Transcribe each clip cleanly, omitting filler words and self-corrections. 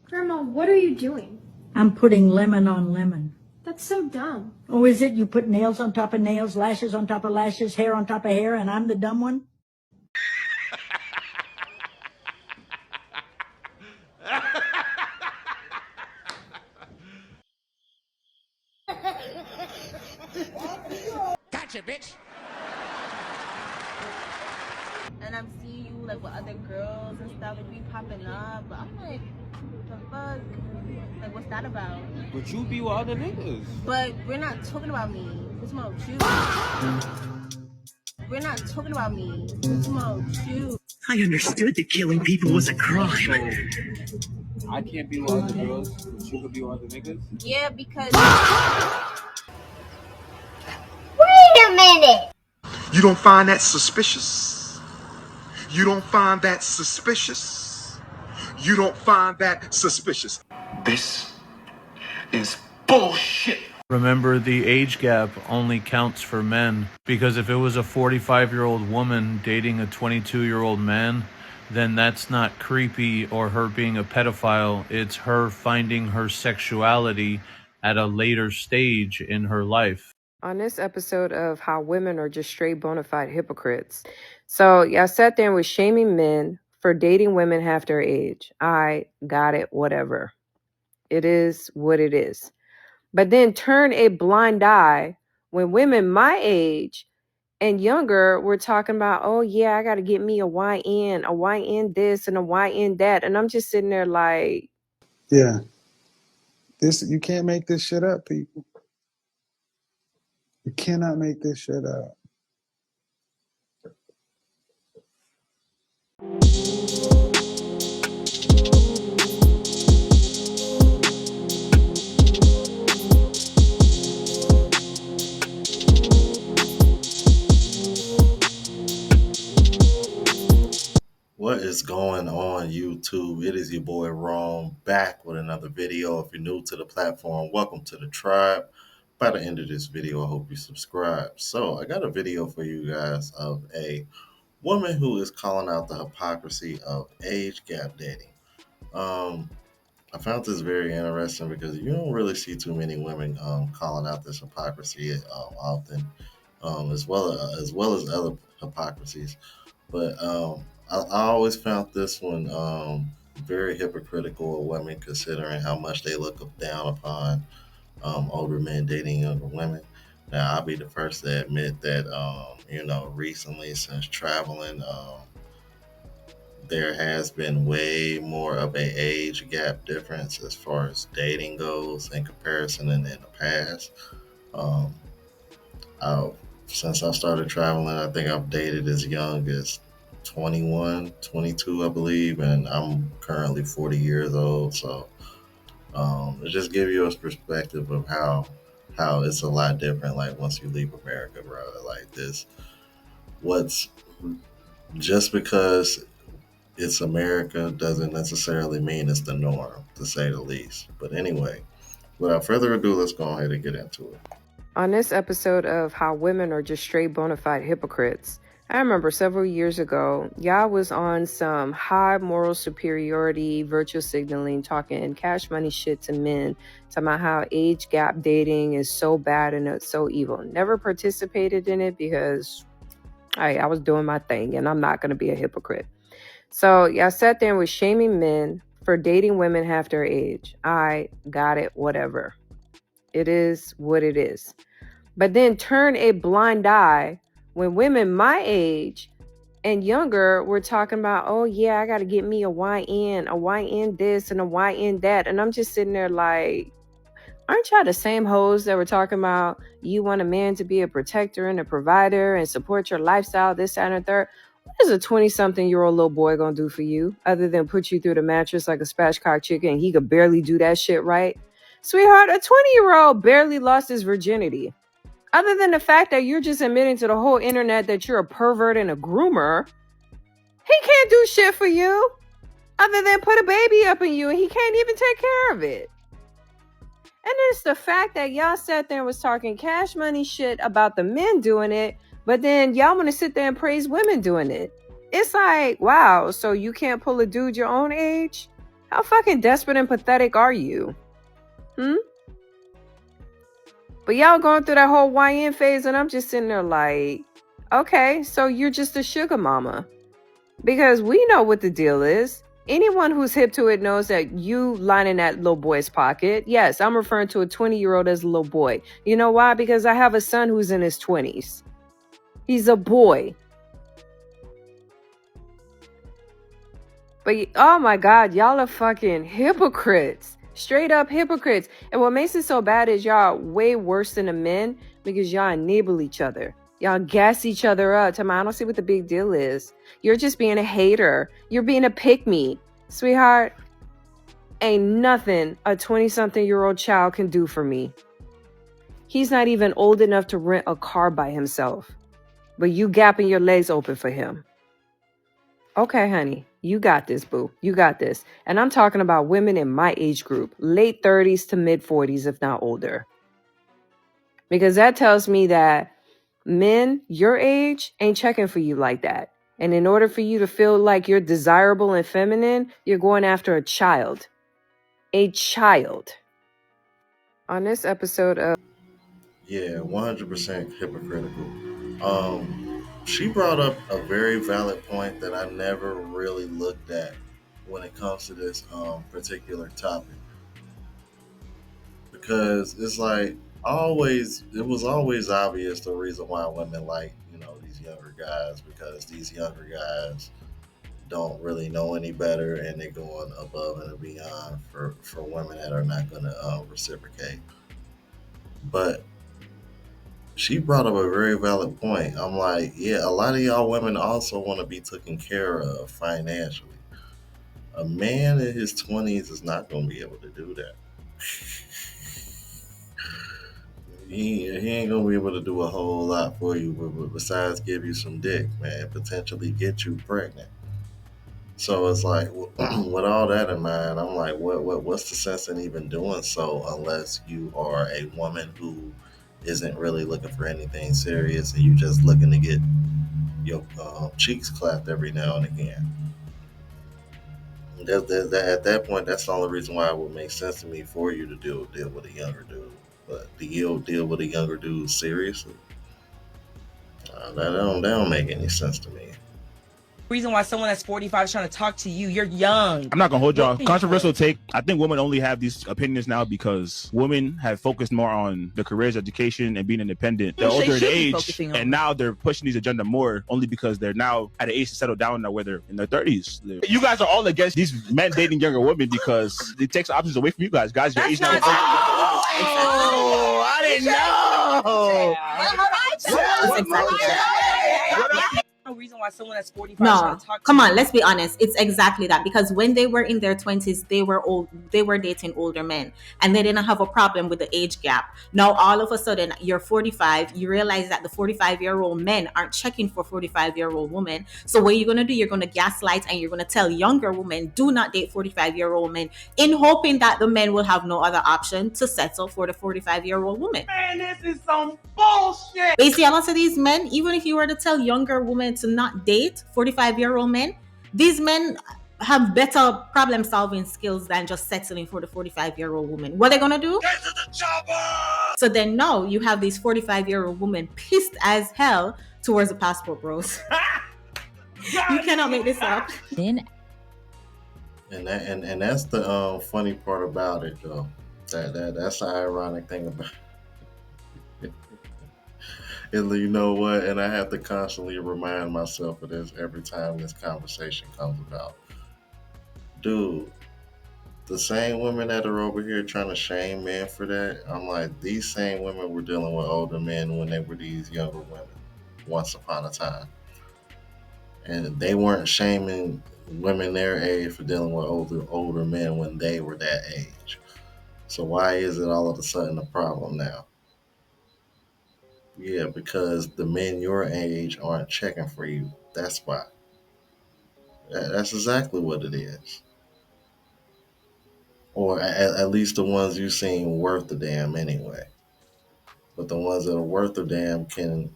Grandma, what are you doing? I'm putting lemon on lemon. That's so dumb. Oh, is it? You put nails on top of nails, lashes on top of lashes, hair on top of hair, and I'm the dumb one? Gotcha, bitch. And I'm seeing you like with other girls and stuff, and be popping up. But I'm like, the fuck? Like, what's that about? But you be with other niggas. But we're not talking about me. It's about you. We're not talking about me. It's about you. I understood that killing people was a crime. So, I can't be with other girls, but you could be with other niggas? Yeah, because. Wait a minute. You don't find that suspicious? You don't find that suspicious? You don't find that suspicious? This is bullshit. Remember, the age gap only counts for men, because if it was a 45-year-old woman dating a 22-year-old man, then that's not creepy or her being a pedophile. It's her finding her sexuality at a later stage in her life. On this episode of How Women Are Just Straight Bona Fide Hypocrites. So y'all sat there and was shaming men for dating women half their age. I got it, whatever. It is what it is. But then turn a blind eye when women my age and younger were talking about, oh yeah, I got to get me a YN this and a YN that. And I'm just sitting there like, yeah, you can't make this shit up, people. You cannot make this shit up. What is going on, YouTube? It is your boy Rome back with another video. If you're new to the platform, welcome to the tribe. By the end of this video, I hope you subscribe. So I got a video for you guys of a woman who is calling out the hypocrisy of age gap dating. I found this very interesting because you don't really see too many women calling out this hypocrisy often, as well as other hypocrisies. But I always found this one very hypocritical of women, considering how much they look down upon older men dating younger women. Now, I'll be the first to admit that, recently, since traveling, there has been way more of an age gap difference as far as dating goes in comparison in the past. Um, since I started traveling, I think I've dated as young as 21, 22, I believe, and I'm currently 40 years old. So it just gives you a perspective of how it's a lot different. Like once you leave America, bro, like this, what's just because it's America doesn't necessarily mean it's the norm, to say the least. But anyway, without further ado, let's go ahead and get into it. on this episode of How Women Are Just Straight Bona Fide Hypocrites, I remember several years ago, y'all was on some high moral superiority, virtue signaling, talking cash money shit to men, talking about how age gap dating is so bad and it's so evil. Never participated in it because I was doing my thing and I'm not going to be a hypocrite. So y'all sat there and was shaming men for dating women half their age. I got it, whatever. It is what it is. But then turn a blind eye when women my age and younger were talking about, oh yeah, I got to get me a YN this and a YN that. And I'm just sitting there like, aren't y'all the same hoes that were talking about you want a man to be a protector and a provider and support your lifestyle, this, that, and the third? What is a 20-something-year-old little boy going to do for you other than put you through the mattress like a spatchcock chicken and he could barely do that shit right? Sweetheart, a 20-year-old barely lost his virginity. Other than the fact that you're just admitting to the whole internet that you're a pervert and a groomer, he can't do shit for you other than put a baby up in you and he can't even take care of it. And it's the fact that y'all sat there and was talking cash money shit about the men doing it, but then y'all want to sit there and praise women doing it. It's like, wow, so you can't pull a dude your own age? How fucking desperate and pathetic are you? But y'all going through that whole YN phase, and I'm just sitting there like, okay, so you're just a sugar mama. Because we know what the deal is. Anyone who's hip to it knows that you lining that little boy's pocket. Yes, I'm referring to a 20-year-old as a little boy. You know why? Because I have a son who's in his 20s. He's a boy. But oh my God, y'all are fucking hypocrites. Straight up hypocrites. And what makes it so bad is y'all way worse than the men because y'all enable each other. Y'all gas each other up. Tell me, I don't see what the big deal is. You're just being a hater. You're being a pick-me. Sweetheart, ain't nothing a 20-something-year-old child can do for me. He's not even old enough to rent a car by himself. But you gapping your legs open for him. Okay, honey, you got this, boo. You got this. And I'm talking about women in my age group, late 30s to mid 40s, if not older. Because that tells me that men your age ain't checking for you like that. And in order for you to feel like you're desirable and feminine, you're going after a child. A child. On this episode of... Yeah, 100% hypocritical. She brought up a very valid point that I never really looked at when it comes to this particular topic. Because it's like it was always obvious the reason why women like, these younger guys, because these younger guys don't really know any better and they're going above and beyond for women that are not going to reciprocate. But she brought up a very valid point. I'm like, yeah, a lot of y'all women also want to be taken care of financially. A man in his 20s is not going to be able to do that. He ain't going to be able to do a whole lot for you besides give you some dick, man, potentially get you pregnant. So it's like, with all that in mind, I'm like, what's the sense in even doing so unless you are a woman who isn't really looking for anything serious and you just looking to get your cheeks clapped every now and again. At that point, that's the only reason why it would make sense to me for you to deal with a younger dude. But do you deal with a younger dude seriously? That don't make any sense to me. Reason why someone that's 45 is trying to talk to you, you're young. I'm not gonna hold y'all. Controversial take. I think women only have these opinions now because women have focused more on their careers, education, and being independent. They're older in age, and now they're pushing these agenda more only because they're now at an age to settle down now, where they're in their 30s. You guys are all against these men dating younger women because it takes options away from you guys. Guys, your age now. Oh, I didn't know. That's exactly that. No reason why someone that's 45 is trying No, to talk to come you. on, let's be honest. It's exactly that, because when they were in their 20s, they were old. They were dating older men, and they didn't have a problem with the age gap. Now, all of a sudden, you're 45. You realize that the 45-year-old men aren't checking for 45-year-old women. So what you're gonna do? You're gonna gaslight and you're gonna tell younger women, do not date 45-year-old men, in hoping that the men will have no other option to settle for the 45-year-old woman. Man, this is some bullshit. But you see, a lot of these men, even if you were to tell younger women to not date 45-year-old men, these men have better problem solving skills than just settling for the 45-year-old woman. What are they gonna do? Get to the chopper! So then now you have these 45-year-old women pissed as hell towards the passport bros. You cannot make this up. And that's the funny part about it, though. That's the ironic thing about it. And you know what? And I have to constantly remind myself of this every time this conversation comes about. Dude, the same women that are over here trying to shame men for that, I'm like, these same women were dealing with older men when they were these younger women once upon a time. And they weren't shaming women their age for dealing with older men when they were that age. So why is it all of a sudden a problem now? Yeah, because the men your age aren't checking for you. That's why. That's exactly what it is. Or at least the ones you seem worth the damn anyway. But the ones that are worth the damn can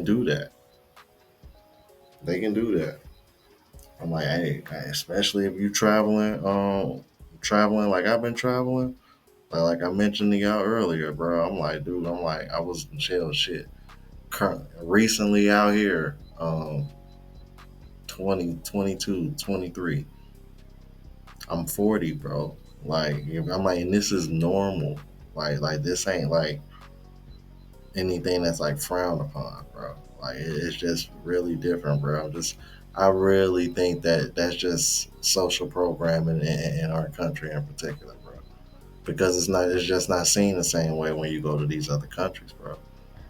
do that. They can do that. I'm like, hey, especially if you're traveling traveling like I've been traveling, like I mentioned to y'all earlier, bro. I'm like, dude, I was in jail shit. Recently out here, 20, 22, 23. I'm 40, bro. Like, I'm like, and this is normal. Like this ain't like anything that's like frowned upon, bro. Like it's just really different, bro. I really think that that's just social programming in our country in particular, bro. Because it's just not seen the same way when you go to these other countries, bro.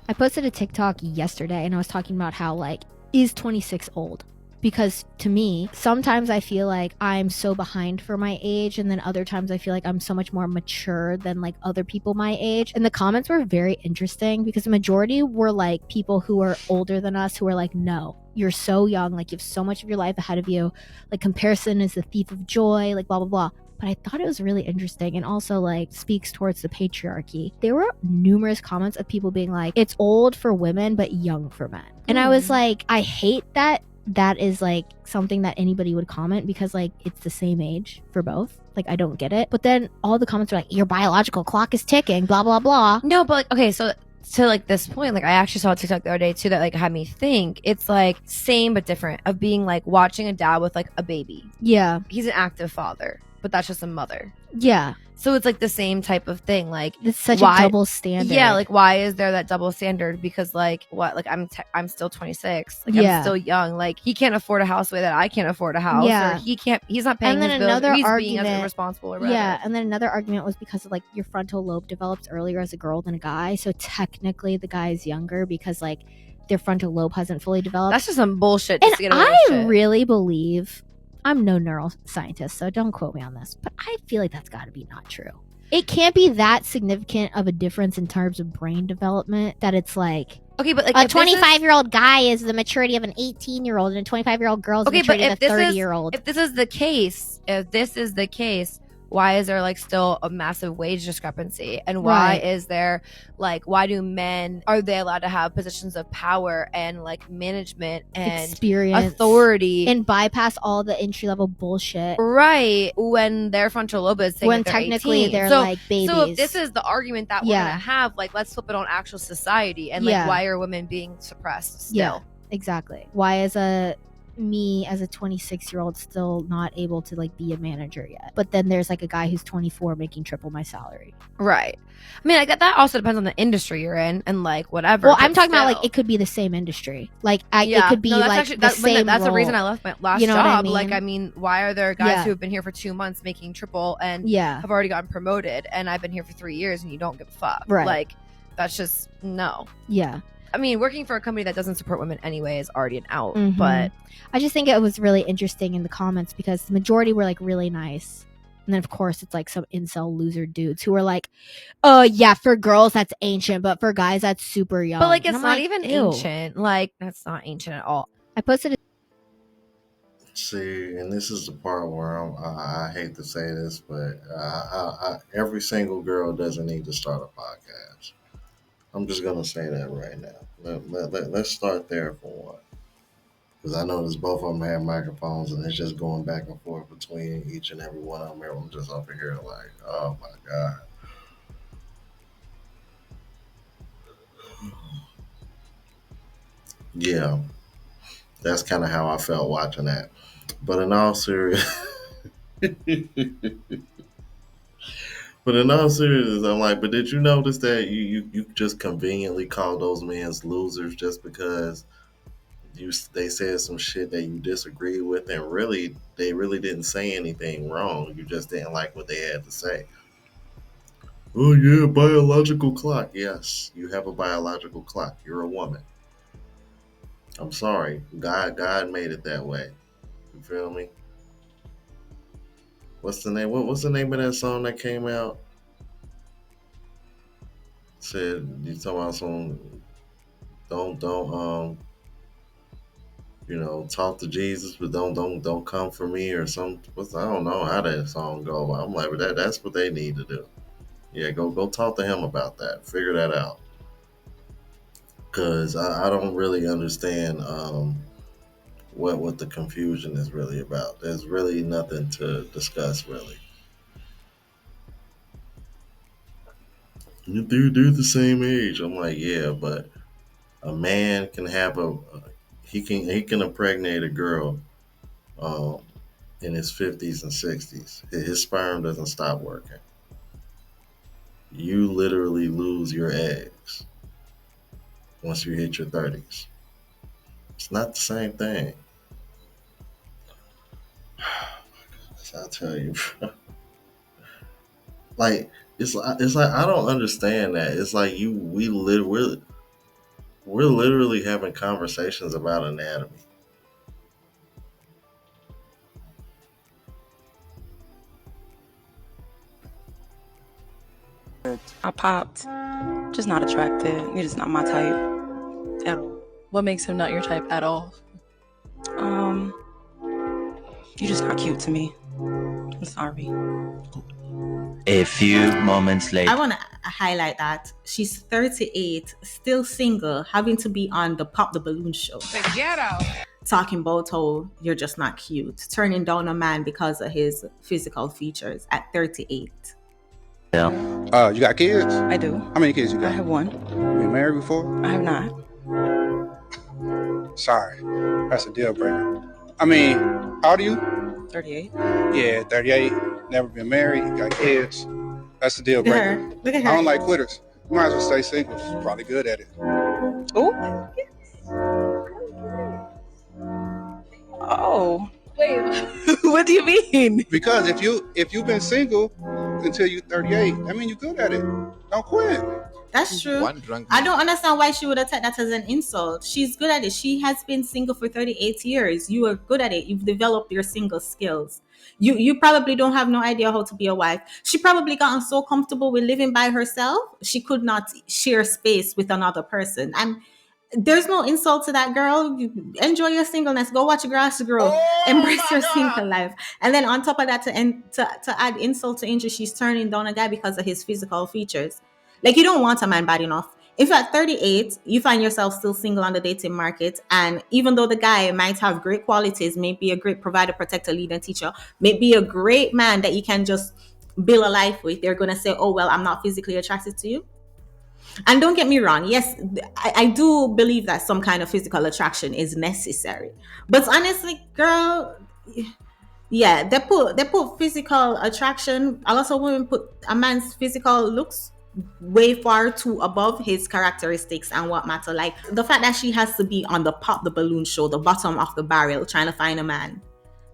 I posted a TikTok yesterday and I was talking about how, like, is 26 old? Because to me, sometimes I feel like I'm so behind for my age, and then other times I feel like I'm so much more mature than like other people my age. And the comments were very interesting because the majority were like people who are older than us who are like, no, you're so young, like you have so much of your life ahead of you. Like comparison is the thief of joy, like blah, blah, blah. But I thought it was really interesting and also like speaks towards the patriarchy. There were numerous comments of people being like, it's old for women, but young for men. And I was like, I hate that is like something that anybody would comment because like it's the same age for both. Like I don't get it. But then all the comments are like, your biological clock is ticking, blah, blah, blah. No, but like, okay, so to like this point, like I actually saw a TikTok the other day too that like had me think it's like same but different of being like watching a dad with like a baby. Yeah. He's an active father, but that's just a mother. Yeah. So it's like the same type of thing. Like it's such a double standard. Yeah, like why is there that double standard? Because like what? Like I'm still 26. Like Yeah. I'm still young. Like he can't afford a house the way that I can't afford a house. Yeah. Or he's not paying And then his bills. another He's argument, being as irresponsible or whatever. yeah, and then another argument was because of like your frontal lobe develops earlier as a girl than a guy. So technically the guy is younger because like their frontal lobe hasn't fully developed. That's just some bullshit. And Just to get away with I shit. really believe, I'm no neuroscientist, so don't quote me on this, but I feel like that's got to be not true. It can't be that significant of a difference in terms of brain development that it's like, okay, but like a 25-year-old guy is the maturity of an 18-year-old and a 25-year-old girl is the maturity of a 30-year-old. If this is the case, why is there like still a massive wage discrepancy? And why Right. is there like, why do men, are they allowed to have positions of power and like management and Experience, authority and bypass all the entry-level bullshit? right when their frontal lobe is saying When that they're technically 18. they're So- like So babies. if this is the argument that we're Yeah. gonna have, like let's flip it on actual society and like Yeah. why are women being suppressed still? Yeah, exactly. Why is me as a 26-year-old still not able to like be a manager yet? But then there's like a guy who's 24 making triple my salary. Right. I mean, like that also depends on the industry you're in and like whatever. Well, but I'm talking about like still. it could be the same industry. Like it Yeah. could be No, that's like actually, the same that's the reason I role. left my last You know what job. I Like, mean? I mean, why are there guys Yeah. who have been here for 2 months making triple and Yeah. have already gotten promoted, and I've been here for 3 years and you don't give a fuck? Right. Like, that's just no. Yeah. I mean, working for a company that doesn't support women anyway is already an out. Mhm. But I just think it was really interesting in the comments because the majority were like really nice. And then of course it's like some incel loser dudes who are like, oh yeah, for girls that's ancient, but for guys that's super young. like And it's I'm not like, even ew. ancient. Like that's not ancient at all. I posted a See, and this is the part where I hate to say this, but every single girl doesn't need to start a podcast. I'm just gonna say that right now. Let's start there for one, because I notice both of them have microphones, and it's just going back and forth between each and every one of them. I'm just over here like, oh my god. Yeah, that's kind of how I felt watching that. But in all seriousness, I'm like, but did you notice that you just conveniently call those men losers just because they said some shit that you disagree with, and really they really didn't say anything wrong. You just didn't like what they had to say. Oh yeah, biological clock. Yes, you have a biological clock. You're a woman. I'm sorry. God made it that way. You feel me? What's the name? What's the name of that song that came out? Said you talking about some don't talk to Jesus, but don't come for me or some. I don't know how that song go. But I'm like, but that's what they need to do. Yeah, go talk to him about that. Figure that out. Cause I don't really understand what the confusion is really about. There's really nothing to discuss really. They're the same age. I'm like, yeah, but a man can have he can impregnate a girl in his 50s and 60s. His sperm doesn't stop working. You literally lose your eggs once you hit your 30s. It's not the same thing. I'll tell you, like it's like I don't understand that. It's like we're literally having conversations about anatomy. I popped. Just not attracted. You're just not my type at all. What makes him not your type at all? You're just not cute to me. I'm sorry. A few moments later. I want to highlight that she's 38, still single, having to be on the Pop the Balloon show. The ghetto. Talking about how you're just not cute, turning down a man because of his physical features at 38. Yeah. You got kids? I do. How many kids you got? I have one. You been married before? I have not. Sorry, that's a deal breaker. I mean, how old are you? 38. Yeah, 38. Never been married. You got kids. That's a deal Look at breaker. her. Look at her. I don't like quitters. You might as well stay single. She's probably good at it. Oh. Wait. What do you mean? Because if you've been single until you're 38, I mean you're good at it. Don't quit. That's true. I don't understand why she would have taken that as an insult. She's good at it. She has been single for 38 years. You are good at it. You've developed your single skills. You probably don't have no idea how to be a wife. She probably gotten so comfortable with living by herself, she could not share space with another person. And there's no insult to that, girl. Enjoy your singleness. Go watch grass grow. Embrace your single life. And then on top of that, to add insult to injury, she's turning down a guy because of his physical features. Like, you don't want a man bad enough. If at 38, you find yourself still single on the dating market, and even though the guy might have great qualities, may be a great provider, protector, leader, teacher, may be a great man that you can just build a life with, they're going to say, oh, well, I'm not physically attracted to you. And don't get me wrong. Yes, I do believe that some kind of physical attraction is necessary. But honestly, girl, yeah, they put physical attraction. A lot of women put a man's physical looks way far too above his characteristics and what matter. Like the fact that she has to be on the Pop the Balloon show, the bottom of the barrel, trying to find a man,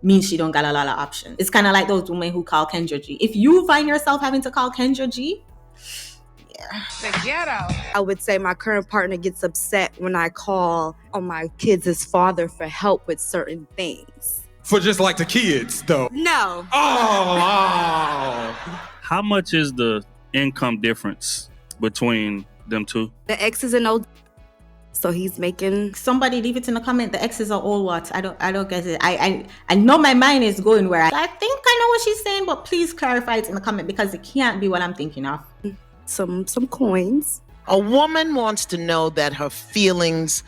means she don't got a lot of options. It's kind of like those women who call Kendra G. If you find yourself having to call Kendra G, The ghetto. I would say my current partner gets upset when I call on my kids' father for help with certain things. For just like the kids, though. No. Oh. How much is the income difference between them two? The ex is an old, so he's making. Somebody leave it in the comment. The exes are all what? I don't get it. I know my mind is going where I think I know what she's saying, but please clarify it in the comment because it can't be what I'm thinking of. Some coins. A woman wants to know that her feelings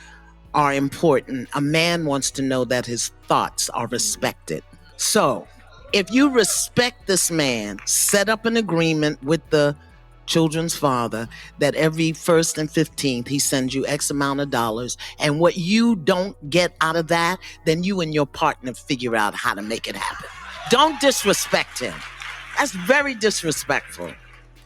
are important. A man wants to know that his thoughts are respected. So, if you respect this man, set up an agreement with the children's father that every 1st and 15th he sends you X amount of dollars, and what you don't get out of that, then you and your partner figure out how to make it happen. Don't disrespect him. That's very disrespectful.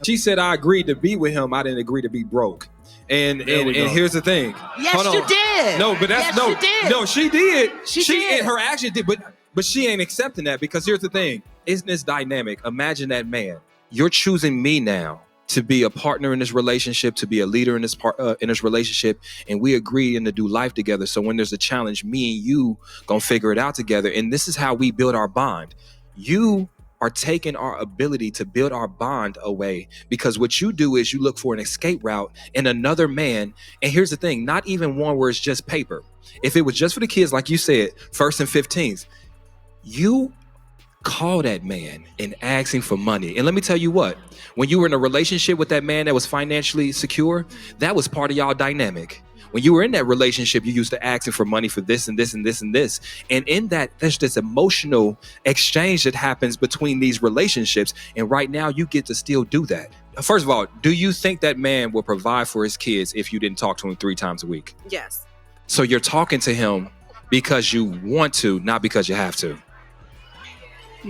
She said, I agreed to be with him. I didn't agree to be broke. And here's the thing. Yes, you did. No, but that's yes, did. No, she did. She did. And her action did, but she ain't accepting that because here's the thing. Isn't this dynamic? Imagine that man. You're choosing me now to be a partner in this relationship, to be a leader in this relationship, and we agree to do life together. So when there's a challenge, me and you gonna figure it out together. And this is how we build our bond. You are taking our ability to build our bond away because what you do is you look for an escape route in another man. And here's the thing, not even one where it's just paper. If it was just for the kids, like you said, 1st and 15th, you call that man and ask him for money. And let me tell you what, when you were in a relationship with that man that was financially secure, that was part of y'all dynamic. When you were in that relationship, you used to ask him for money for this and this and this and this. And in that, there's this emotional exchange that happens between these relationships. And right now you get to still do that. First of all, do you think that man will provide for his kids if you didn't talk to him 3 times a week? Yes. So you're talking to him because you want to, not because you have to.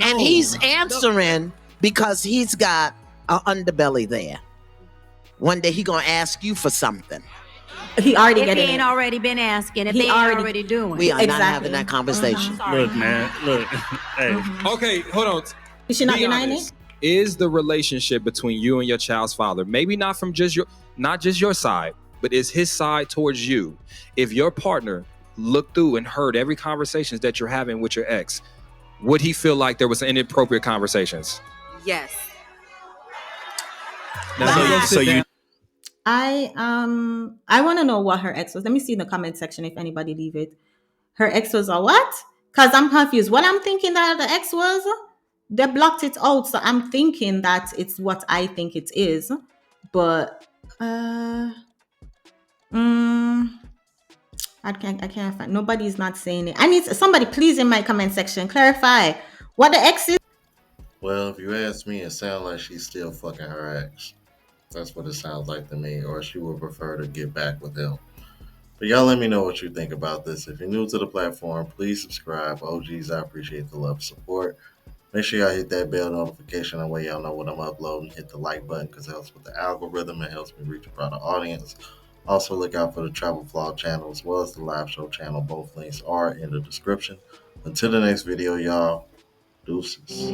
And he's answering because he's got an underbelly there. One day he gonna ask you for something. He already If he getting ain't it. already been asking, if He they ain't already- already doing. We are not Exactly. having that conversation. Look, man. Look. Hey. Okay, hold on. Is she not Be denying honest. it? Is the relationship between you and your child's father, maybe not from not just your side, but is his side towards you? If your partner looked through and heard every conversations that you're having with your ex, would he feel like there was inappropriate conversations? Yes. Now, So you I want to know what her ex was. Let me see in the comment section if anybody leave it. Her ex was a what? Because I'm confused. What I'm thinking that the ex was, they blocked it out. So I'm thinking that it's what I think it is. But I can't find. Nobody's not saying it. I need somebody please in my comment section clarify what the ex is. Well, if you ask me, it sounds like she's still fucking her ex. That's what it sounds like to me, or she would prefer to get back with him. But y'all let me know what you think about this. If you're new to the platform, please subscribe. OGs, I appreciate the love and support. Make sure y'all hit that bell notification. That way y'all know when I'm uploading. Hit the like button because it helps with the algorithm. It helps me reach a broader audience. Also, look out for the Travel Vlog channel as well as the live show channel. Both links are in the description. Until the next video, y'all. Deuces.